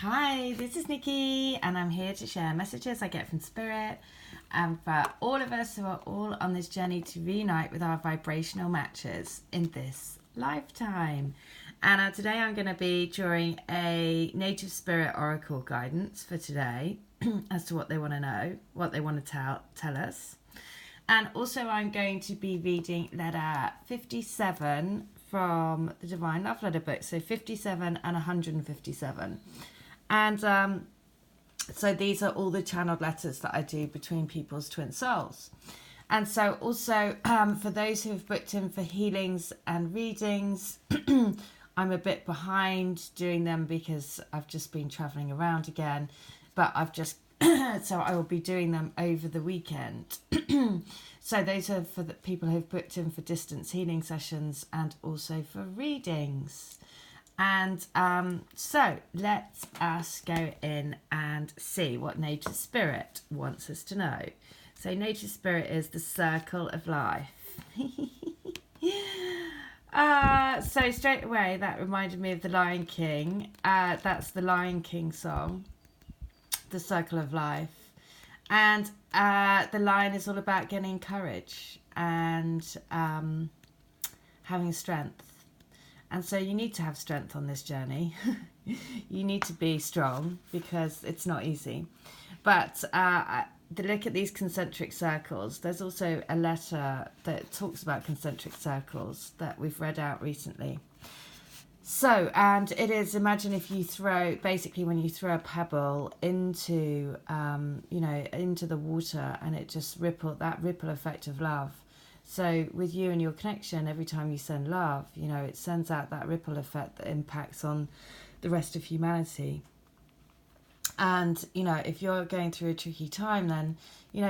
Hi, this is Nikki, and I'm here to share messages I get from Spirit and for all of us who are all on this journey to reunite with our vibrational matches in this lifetime. And today I'm going to be drawing a Native Spirit Oracle guidance for today as to what they want to know, what they want to tell us. And also I'm going to be reading letter 57 from the Divine Love Letter book, so 57 and 157. And so these are all the channeled letters that I do between people's twin souls. And so also for those who have booked in for healings and readings, I'm a bit behind doing them because I've just been traveling around again. But I've just, so I will be doing them over the weekend. So those are for the people who've booked in for distance healing sessions and also for readings. And so let us go in and see what Native Spirit wants us to know. So Native Spirit is the circle of life. So straight away that reminded me of the Lion King. That's the Lion King song, the circle of life. And the lion is all about getting courage and having strength. And so you need to have strength on this journey. You need to be strong because it's not easy. But to look at these concentric circles, there's also a letter that talks about concentric circles that we've read out recently. So, and it is, imagine if you throw, basically when you throw a pebble into, into the water and it just that ripple effect of love. So with you and your connection, every time you send love, it sends out that ripple effect that impacts on the rest of humanity. And, if you're going through a tricky time, then,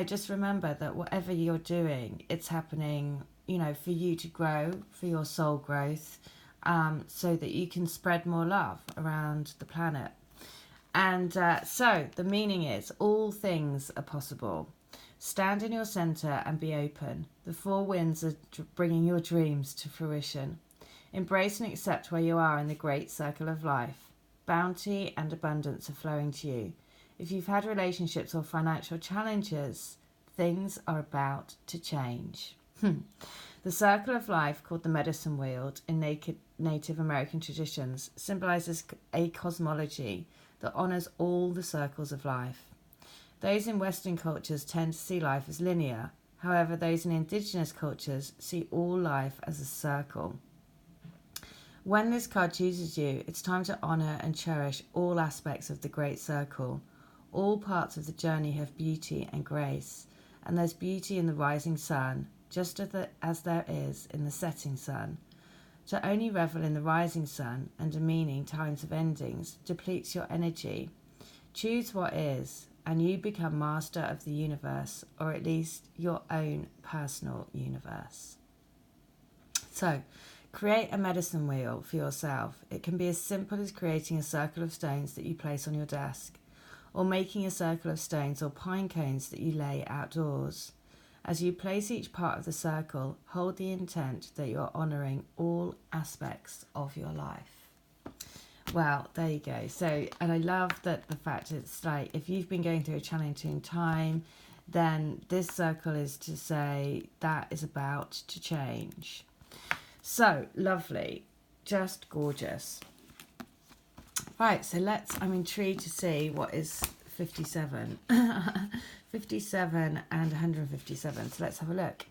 just remember that whatever you're doing, it's happening, for you to grow, for your soul growth, so that you can spread more love around the planet. And so the meaning is all things are possible. Stand in your centre and be open. The four winds are bringing your dreams to fruition. Embrace and accept where you are in the great circle of life. Bounty and abundance are flowing to you. If you've had relationships or financial challenges, things are about to change. The circle of life, called the medicine wheel in Native American traditions, symbolises a cosmology that honours all the circles of life. Those in Western cultures tend to see life as linear. However, those in indigenous cultures see all life as a circle. When this card chooses you, it's time to honour and cherish all aspects of the great circle. All parts of the journey have beauty and grace, and there's beauty in the rising sun, just as there is in the setting sun. To only revel in the rising sun and demeaning times of endings depletes your energy. Choose what is, and you become master of the universe, or at least your own personal universe. So, create a medicine wheel for yourself. It can be as simple as creating a circle of stones that you place on your desk, or making a circle of stones or pine cones that you lay outdoors. As you place each part of the circle, hold the intent that you're honouring all aspects of your life. Well, there you go. So, and I love that the fact it's like, if you've been going through a challenging time, then this circle is to say that is about to change. So, lovely. Just gorgeous. Right, so I'm intrigued to see what is 57. 57 and 157. So let's have a look.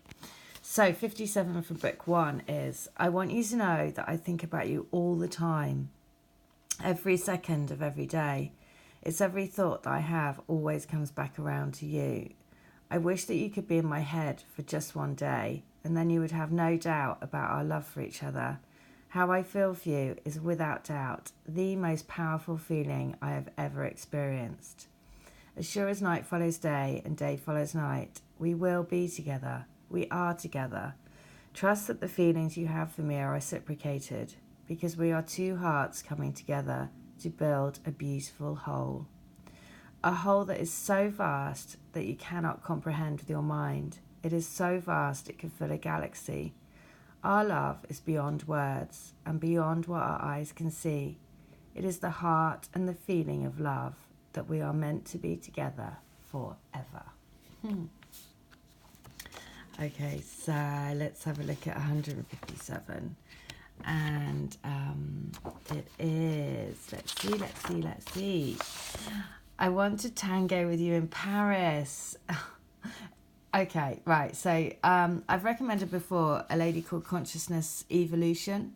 So 57 from book 1 is, I want you to know that I think about you all the time. Every second of every day. It's every thought that I have always comes back around to you. I wish that you could be in my head for just one day, and then you would have no doubt about our love for each other. How I feel for you is without doubt the most powerful feeling I have ever experienced. As sure as night follows day and day follows night, we will be together. We are together. Trust that the feelings you have for me are reciprocated, because we are two hearts coming together to build a beautiful whole. A whole that is so vast that you cannot comprehend with your mind. It is so vast it could fill a galaxy. Our love is beyond words and beyond what our eyes can see. It is the heart and the feeling of love that we are meant to be together forever. Okay, so let's have a look at 157. And it is, let's see. I want to tango with you in Paris. Okay, right. So I've recommended before a lady called Consciousness Evolution.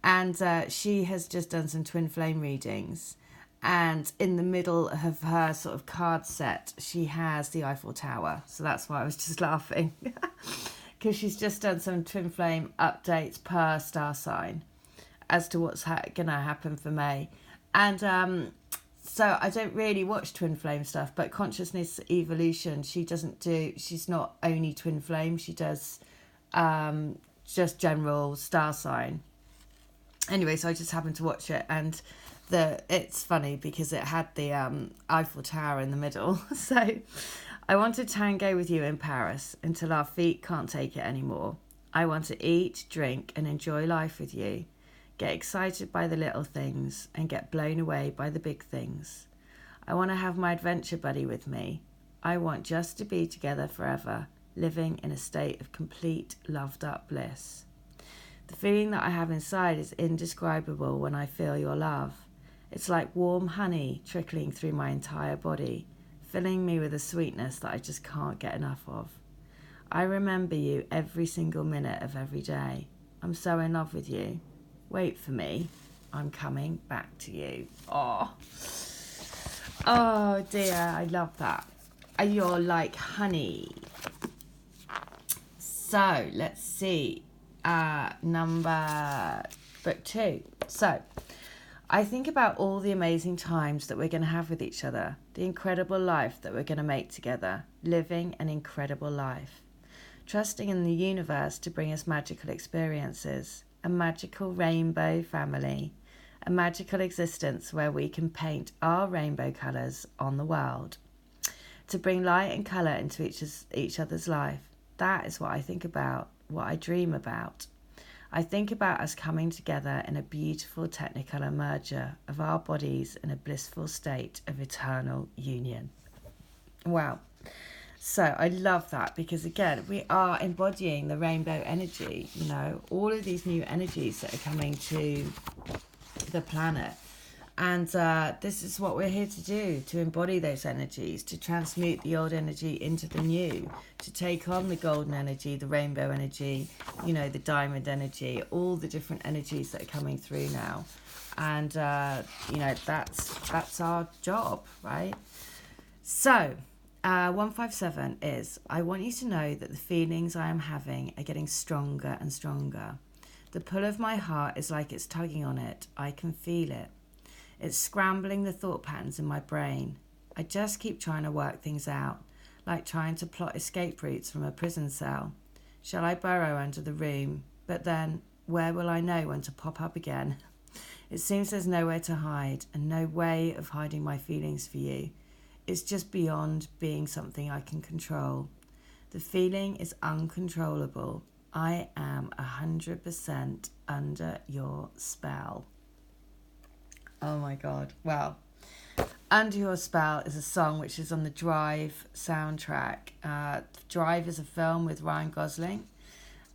And she has just done some twin flame readings. And in the middle of her sort of card set, she has the Eiffel Tower. So that's why I was just laughing. Because she's just done some twin flame updates per star sign as to what's going to happen for May. And so I don't really watch twin flame stuff, but Consciousness Evolution, she's not only twin flame, she does just general star sign. Anyway, so I just happened to watch it, and it's funny because it had the Eiffel Tower in the middle. So I want to tango with you in Paris until our feet can't take it anymore. I want to eat, drink, and enjoy life with you. Get excited by the little things and get blown away by the big things. I want to have my adventure buddy with me. I want just to be together forever, living in a state of complete loved-up bliss. The feeling that I have inside is indescribable when I feel your love. It's like warm honey trickling through my entire body, filling me with a sweetness that I just can't get enough of. I remember you every single minute of every day. I'm so in love with you. Wait for me. I'm coming back to you. Oh dear, I love that. You're like honey. So let's see. Book 2. So I think about all the amazing times that we're going to have with each other, the incredible life that we're going to make together, living an incredible life, trusting in the universe to bring us magical experiences, a magical rainbow family, a magical existence where we can paint our rainbow colours on the world, to bring light and colour into each other's life. That is what I think about, what I dream about. I think about us coming together in a beautiful technicolor merger of our bodies in a blissful state of eternal union. Wow. So I love that because, again, we are embodying the rainbow energy, you know, all of these new energies that are coming to the planet. And this is what we're here to do, to embody those energies, to transmute the old energy into the new, to take on the golden energy, the rainbow energy, you know, the diamond energy, all the different energies that are coming through now. And, you know, that's our job, right? So 157 is, I want you to know that the feelings I am having are getting stronger and stronger. The pull of my heart is like it's tugging on it. I can feel it. It's scrambling the thought patterns in my brain. I just keep trying to work things out, like trying to plot escape routes from a prison cell. Shall I burrow under the room? But then, where will I know when to pop up again? It seems there's nowhere to hide and no way of hiding my feelings for you. It's just beyond being something I can control. The feeling is uncontrollable. I am 100% under your spell. Oh my God. Well, Under Your Spell is a song which is on the Drive soundtrack. Drive is a film with Ryan Gosling.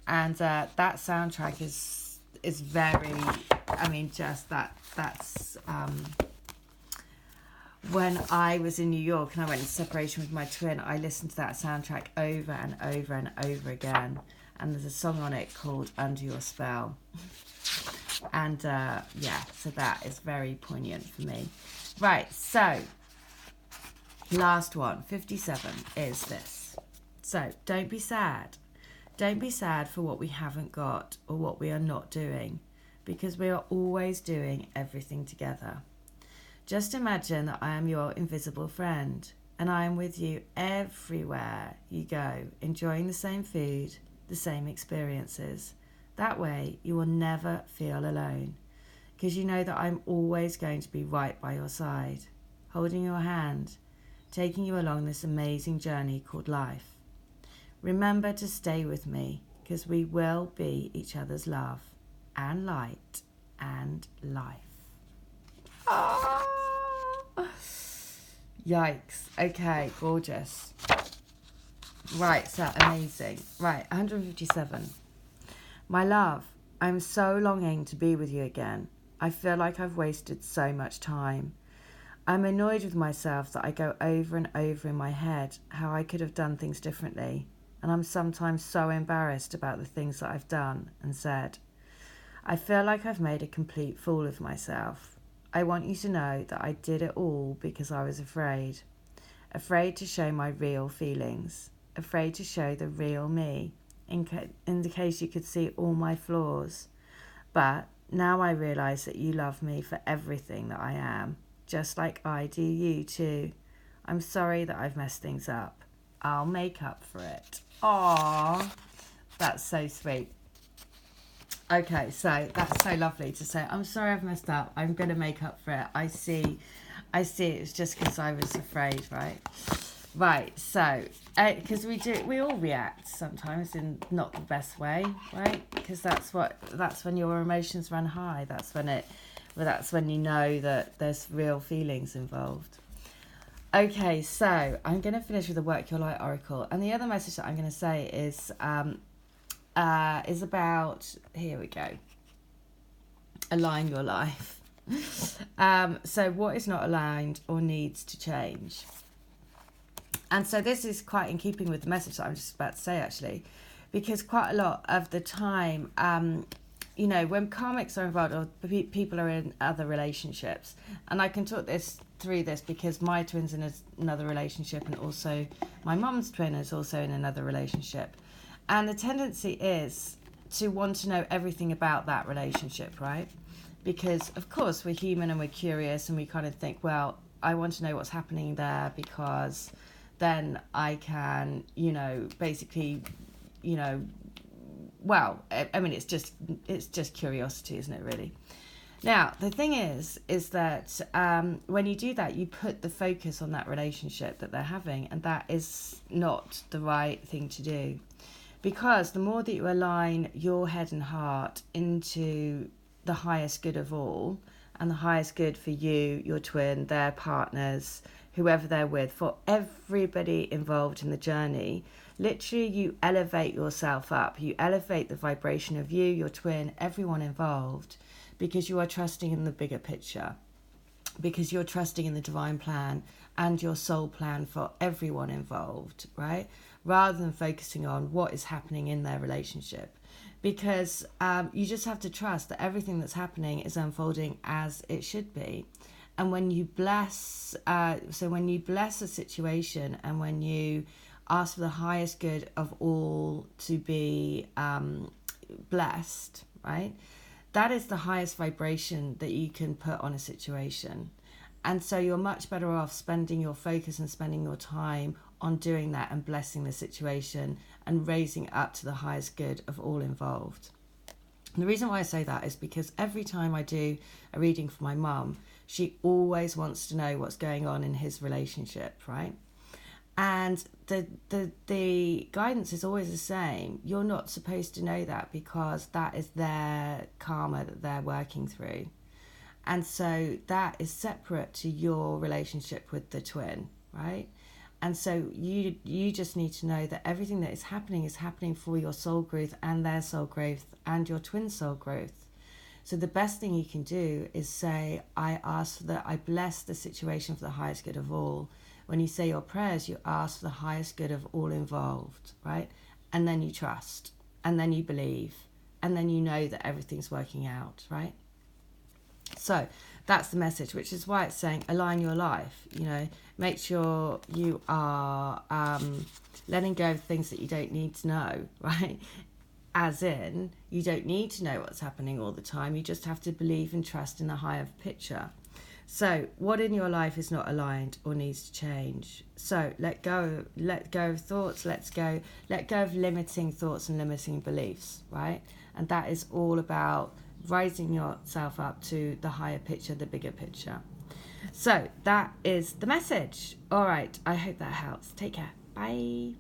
And that soundtrack is very, I mean, just that's when I was in New York and I went into separation with my twin, I listened to that soundtrack over and over and over again. And there's a song on it called Under Your Spell. And yeah, so that is very poignant for me. Right, so last one, 57, is this. So don't be sad. Don't be sad for what we haven't got or what we are not doing, because we are always doing everything together. Just imagine that I am your invisible friend and I am with you everywhere you go, enjoying the same food, the same experiences. That way, you will never feel alone, because you know that I'm always going to be right by your side, holding your hand, taking you along this amazing journey called life. Remember to stay with me, because we will be each other's love and light and life. Yikes. Okay, gorgeous. Right, so amazing. Right, 157. My love, I'm so longing to be with you again. I feel like I've wasted so much time. I'm annoyed with myself that I go over and over in my head how I could have done things differently, and I'm sometimes so embarrassed about the things that I've done and said. I feel like I've made a complete fool of myself. I want you to know that I did it all because I was afraid. Afraid to show my real feelings. Afraid to show the real me, in the case you could see all my flaws. But now I realise that you love me for everything that I am, just like I do you too. I'm sorry that I've messed things up. I'll make up for it. Aww, that's so sweet. Okay, so that's so lovely to say, I'm sorry I've messed up. I'm going to make up for it. I see. It's just because I was afraid, right? Right, so, because we all react sometimes in not the best way, right? Because that's when your emotions run high. That's when you know that there's real feelings involved. Okay, so I'm going to finish with the Work Your Light Oracle. And the other message that I'm going to say is about, here we go, align your life. So what is not aligned or needs to change? And so this is quite in keeping with the message that I'm just about to say, actually, because quite a lot of the time, when karmics are involved or people are in other relationships, and I can talk through this because my twin's in another relationship, and also my mum's twin is also in another relationship. And the tendency is to want to know everything about that relationship, right? Because, of course, we're human and we're curious and we kind of think, well, I want to know what's happening there because then I can, basically, well, I mean, it's just curiosity, isn't it, really? Now, the thing is that when you do that, you put the focus on that relationship that they're having, and that is not the right thing to do. Because the more that you align your head and heart into the highest good of all, and the highest good for you, your twin, their partners, whoever they're with, for everybody involved in the journey, literally you elevate yourself up. You elevate the vibration of you, your twin, everyone involved, because you are trusting in the bigger picture, because you're trusting in the divine plan and your soul plan for everyone involved, right? Rather than focusing on what is happening in their relationship. Because you just have to trust that everything that's happening is unfolding as it should be. And when you bless, when you bless a situation and when you ask for the highest good of all to be blessed, right? That is the highest vibration that you can put on a situation. And so you're much better off spending your focus and spending your time on doing that and blessing the situation and raising it up to the highest good of all involved. And the reason why I say that is because every time I do a reading for my mum, she always wants to know what's going on in his relationship, right? And the guidance is always the same. You're not supposed to know that because that is their karma that they're working through. And so that is separate to your relationship with the twin, right? And so you just need to know that everything that is happening for your soul growth and their soul growth and your twin soul growth. So the best thing you can do is say, I bless the situation for the highest good of all. When you say your prayers, you ask for the highest good of all involved, right? And then you trust, and then you believe, and then you know that everything's working out, right? So that's the message, which is why it's saying align your life, make sure you are letting go of things that you don't need to know, right? As in, you don't need to know what's happening all the time. You just have to believe and trust in the higher picture. So what in your life is not aligned or needs to change? So let go of thoughts, let go of limiting thoughts and limiting beliefs, right? And that is all about rising yourself up to the higher picture, the bigger picture. So that is the message. All right, I hope that helps. Take care. Bye.